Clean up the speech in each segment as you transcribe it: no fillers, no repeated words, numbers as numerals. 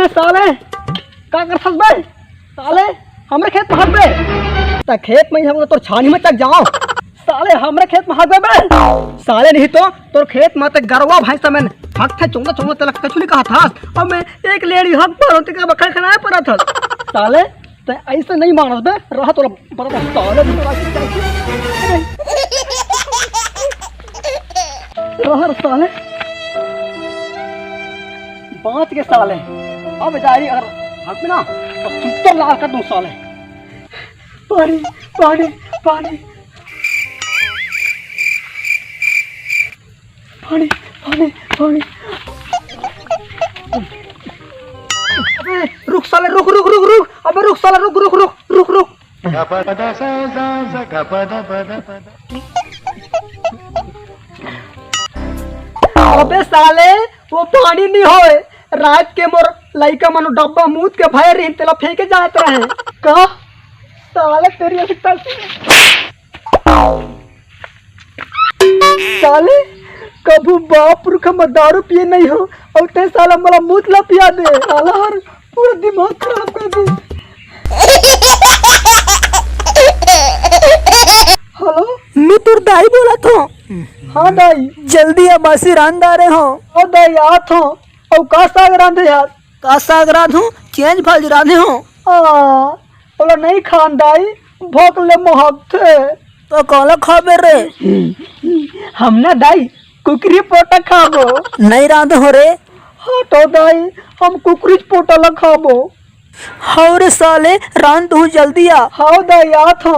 बे साले का कर फंस बे साले हमरे खेत में हक बे ता खेत में हम तो छानी में तक जाओ साले हमरे खेत में हक बे साले नहीं तो तोर खेत में तक गरवा भैंस में हक थे चोंगा चोंगा तलक कछुली कहा था और मैं एक लेडी हक पर होते का बखड़ खनाया पड़ा था साले ते ऐसे नहीं मानस बे रहा तोला बड़ा साले रहा साले बात के साले अब जारी अगर हक ना तो सुपर लाल कर दूं साले पानी पानी पानी पानी पानी पानी अबे रुक साले रुक रुक रुक रुक अबे रुक साले रुक रुक रुक रुक रुक अबे साले वो पानी नहीं होए रात के मोर लइका मनो डब्बा मूत के भय रही तेला फेंके जात रहे का साले तेरी ऐसी साले कबू बाप पुरख में दारू पिए नहीं हो और ते साला मला मूत ला पिया दे साला हर पूरा दिमाग खराब कर दी हेलो मैं तुर दाई बोला था हाँ दाई जल्दी अब बासी रांधारे हो और दाई आत हो और का साग रांधे यार का साग रांधू चेंज भाजी रांधे हो बोला नहीं खान दाई भूख ले मोहक थे तो कौन खाबे रे हमने दाई कुकरी पोटा खाबो नहीं रांध हो रे हाँ तो दाई हम कुकरी पोटा ला खाबो हाँ रे साले रांध हूँ जल्दी आ हाँ दाई आत हो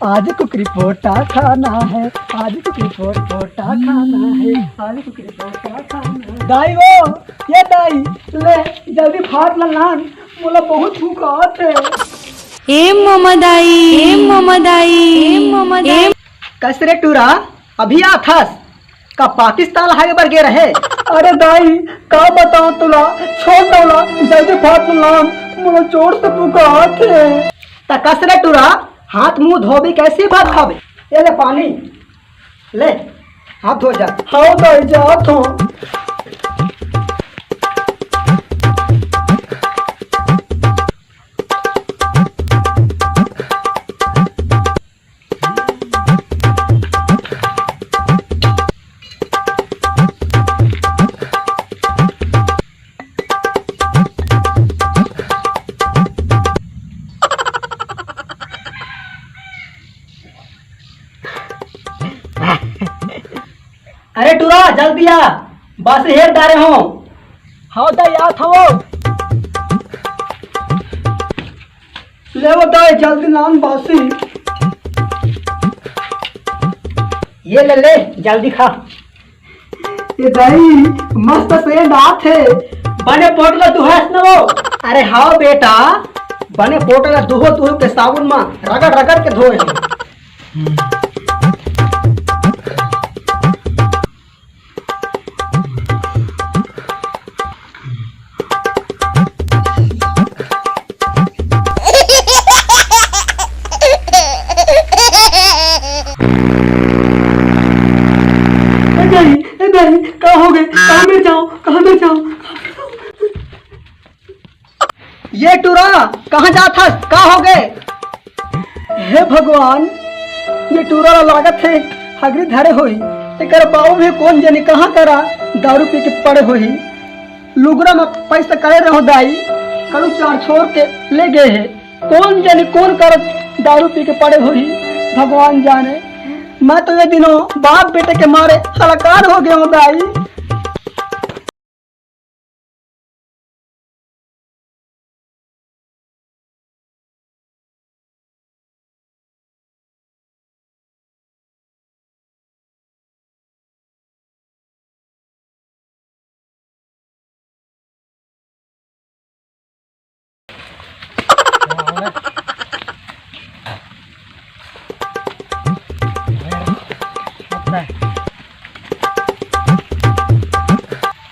आज कुकरी पोटा खाना है आज कुकरी पोटा खाना है आज कुकरी पोटा खाना है दाई वो ये दाई ले जल्दी फाट ला लान मोला बहुत भूख आत है ए ममदाई कसरे टूरा अभी आथस का पाकिस्तान हाईवे पर गे रहे अरे दाई का बताऊं तुला छोड़ दौला जल्दी फाट ला लान मोला जोर से भूख आत है ता कसरे टूरा हाथ मुंह धोबी कैसे भात खावे ये ले पानी ले हाथ धो जा हाँ दाई जात हो अरे टूरा जल्दी आ बस हेर डारे हो हाँ दाई आत हो ले वो दाई जल्दी नान बासी ये ले जल्दी खा ये दाई मस्त से दांत है बने पोटला दुहास न वो अरे हाँ बेटा बने पोटला दुहो के साबुन में रगड़ रगड़ के धोए कहाँ हो गए कहाँ में जाओ ये टूरा कहाँ जा था कहाँ हो गए हे भगवान ये टूरा लागत है हगरी धरे होई तेकर बाबू भी कौन जाने कहाँ करा दारू पी के पड़े होई लुगरा में पैसा करे रहो दाई करू चार छोड़ के ले गए है कौन जाने कौन कर दारू पी के पड़े होई भगवान जाने मैं तो ये दिनों बाप बेटे के मारे हलाकार हो गया हूँ दाई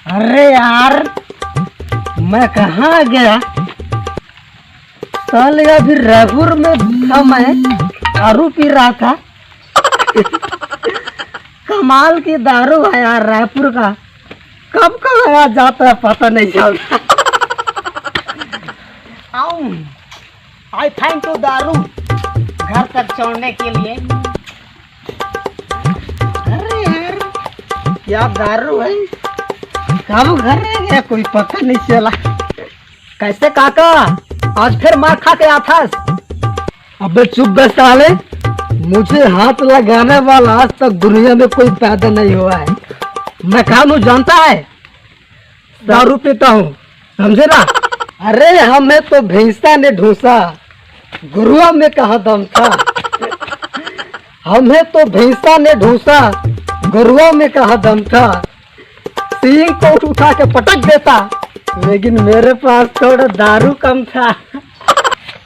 अरे यार मैं कहाँ गया साले अभी रायपुर में था मैं दारू पी रहा था कमाल की दारू है यार रायपुर का कब कब आया जाता है पता नहीं चलता आई फाइंड टू दारू घर तक छोड़ने के लिए। अरे यार क्या दारू है, कब घर रह गया कोई पता नहीं चला। कैसे काका आज फिर मार खा के आता? अबे चुप बे साले, मुझे हाथ लगाने वाला आज तक दुनिया में कोई पैदा नहीं हुआ है। मैं खानू जानता है, दारू पीता हूँ, समझे ना। अरे हमें तो भैंसा ने ढूंसा, गुरुआ में कहा दम था। हमें तो भैंसा ने ढूंसा, गुरुआ में कहा दम था। सींग को उठा के पटक देता, लेकिन मेरे पास थोड़ा दारू कम था।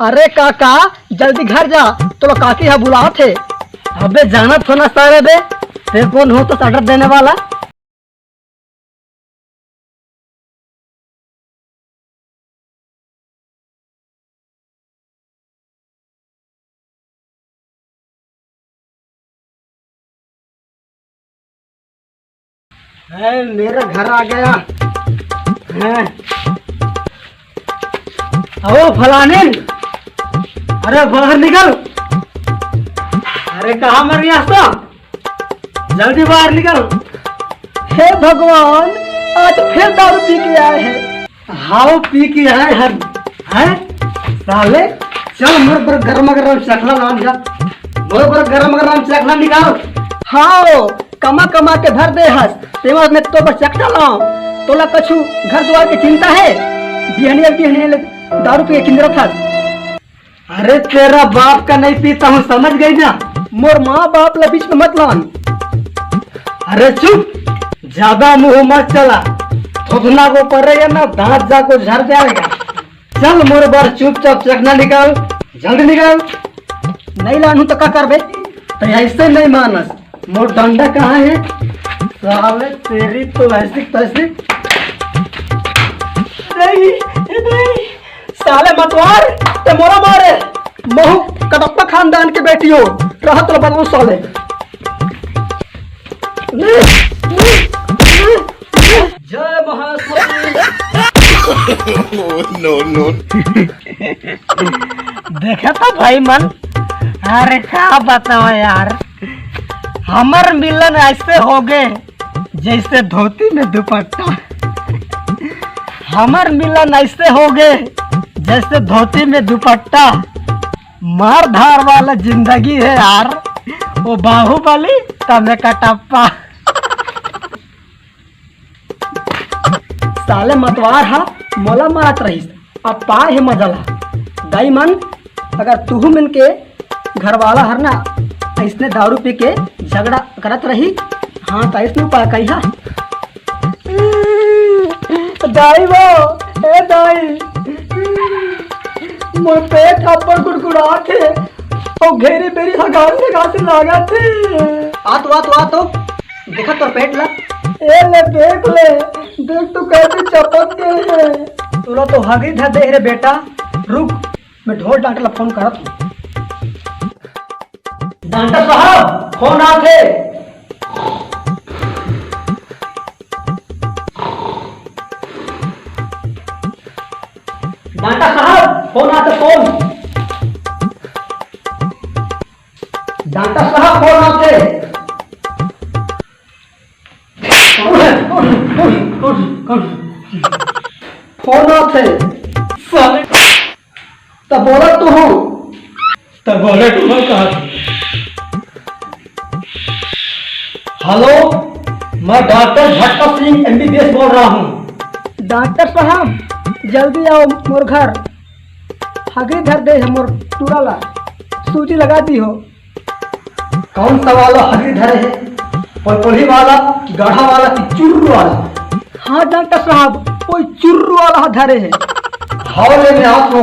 अरे काका जल्दी घर जा, तो काकी यहाँ बुलाओ थे। अबे जाना तो ना सारे बे, फिर कौन हो तो ऑर्डर देने वाला। है मेरा घर आ गया है। ओ फलाने, अरे बाहर निकल। अरे कहाँ मर गया तो, जल्दी बाहर निकल। हे भगवान आज फिर दारू पी के आए हैं। हाँ पी के आए हैं साले। चल मोर पर गरम गरम चखला नाम जा, मोर पर गरम गरम चखला निकाल। हाँ कमा कमा के भर दे हस, तेवा में तो बस चखला लाओ। तोला कछु घर द्वार की चिंता है, बिहनिया बिहनिया दारू पी के किंदरा था। अरे तेरा बाप का नहीं पीता हूँ, समझ गई ना। मोर माँ बाप ला बीच में मत लान। अरे चुप, ज्यादा मुंह मत चला, थोथना को पड़ेगा ना दांत जाको झड़ जाएगा। चल मोर बार चुपचाप चखना निकाल, जल्दी निकाल। नहीं लानू तो क्या करबे, तो ऐसे नहीं मानस। मोर डंडा कहाँ है साले, तेरी तो ऐसी तैसी। नहीं साले मतवार ते मोरा मारे, महू कटप्पा खानदान के बेटी हो, रहा तो बताओ साले। जय महासुर। नो देखे तो भाई मन, अरे क्या बताओ यार, हमार मिलन ऐसे हो गए जैसे धोती में दुपट्टा। हमार मिलन ऐसे हो गए जैसे धोती में दुपट्टा। मार धार वाला जिंदगी है यार, वो बाहुबली तमे कटप्पा। साले मतवार हा मोला मारत रहीस, अब पाए है मजला। दाई मन अगर तू मिल के घर वाला हर ना इसने दारू पी के झगड़ा करत रही, हाँ तो इसने पा कही हा। दाई वो ए दाई, मोर पेट अब्बड़ गुड़गुड़ा थे और घेरी बेरी हगासे घासे लागा थे। आ तो देखा तो पेट ला। ए ले देख तू कैसे चपक गए है। तोला तो हगी था दे रे बेटा, रुक मैं ढोल डांटे ला फोन करत हूँ। डॉक्टर साहब फोन आते। डॉक्टर साहब फोन आते, फोन। डॉक्टर साहब फोन आते। फोन आते तब बोला तू हूँ, तब बोले तू मैं कहा। हेलो मैं डॉक्टर भट्टा सिंह MBBS बोल रहा हूँ। डॉक्टर साहब जल्दी आओ मोर घर, हगे धर दे मोर टूराला, सूजी लगा दी हो। कौन सा वाला हगे धरे है, पलपली वाला, गाढ़ा वाला कि चुर्रू वाला? हाँ डॉक्टर साहब कोई चुर्रू वाला धरे है। हौले में हाथ हो,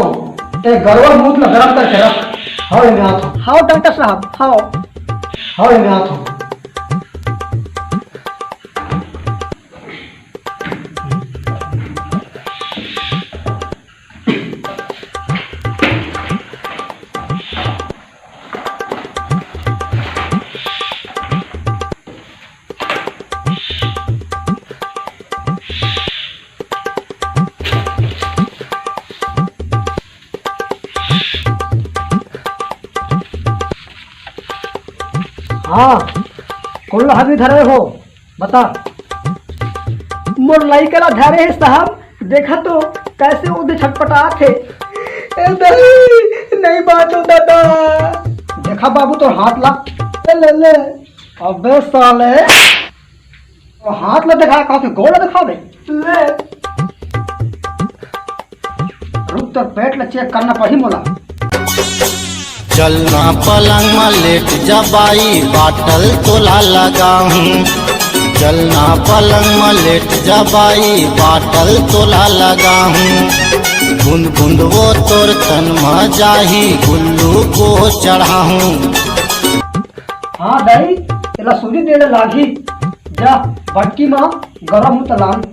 एक गरवा मूत में गरम करके रख। हौले में हाथ हो। हाँ डॉक्टर साहब हाँ, हौले में हाथ हो। हाँ कुल हमी धरे हो बता। मोर लइका धरे है साहब, देखा तो कैसे उधर छटपटा थे। नहीं बात हो दादा। देखा बाबू तो हाथ ला। ले ले अबे साले तो हाथ ला दिखा, कहा के गोला दिखा दे। ले रुक तो पेट ला चेक करना पड़ी मोला। चलना पलंग में लेट जबाई बाटल तोला लगाऊं। चलना पलंग में लेट जबाई बाटल तोला लगाऊं। गुंद गुंद वो तोर तन में जाही गुल्लू को चढ़ाऊं। हाँ दाई तेला सूजी देने लागी। जा भटकी माँ गरम हूँ तलान।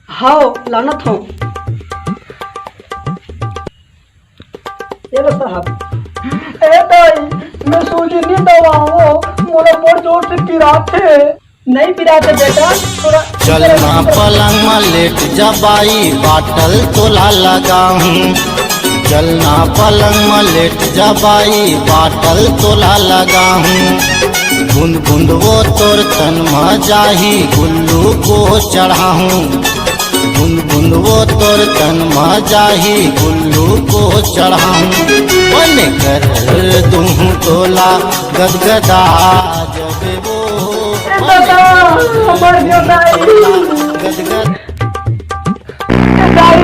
हाँ लाना था। ये लो साहब। ए दाई मैं सूजी नहीं दवाऊँ, मोला बहुत जोर से पिराते। नहीं पिराते बेटा थोड़ा। चलना पलंग में लेट जबाई बाटल तोला लगाऊं। चलना पलंग में लेट जबाई बाटल तोला लगाऊं। गुंद गुंद वो तोर तन में जाही गुल्लू को चढ़ाऊं। गुंद गुंद वो तोर तन में जाही गुल्लू को चढ़ाऊं। बन कर दूं तोला गदगदा जब वो मर गया दाई। गदगद दाई